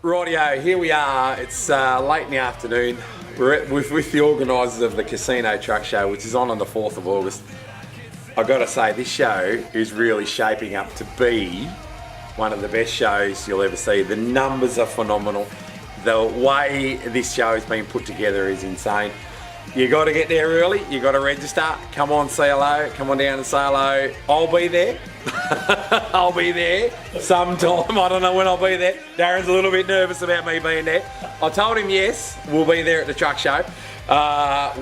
Rightio, here we are. It's late in the afternoon. We're with the organisers of the Casino Truck Show, which is on the 4th of August. I've got to say, this show is really shaping up to be one of the best shows you'll ever see. The numbers are phenomenal. The way this show has been put together is insane. You got to get there early. You got to register. Come on, say hello. Come on down and say hello. I'll be there. I'll be there sometime. I don't know when I'll be there. Darren's a little bit nervous about me being there. I told him yes, we'll be there at the truck show.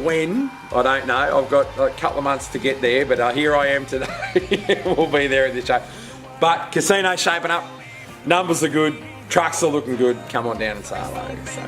When? I don't know. I've got a couple of months to get there, but here I am today. We'll be there at the show. But Casino's shaping up. Numbers are good. Trucks are looking good. Come on down and say hello. So.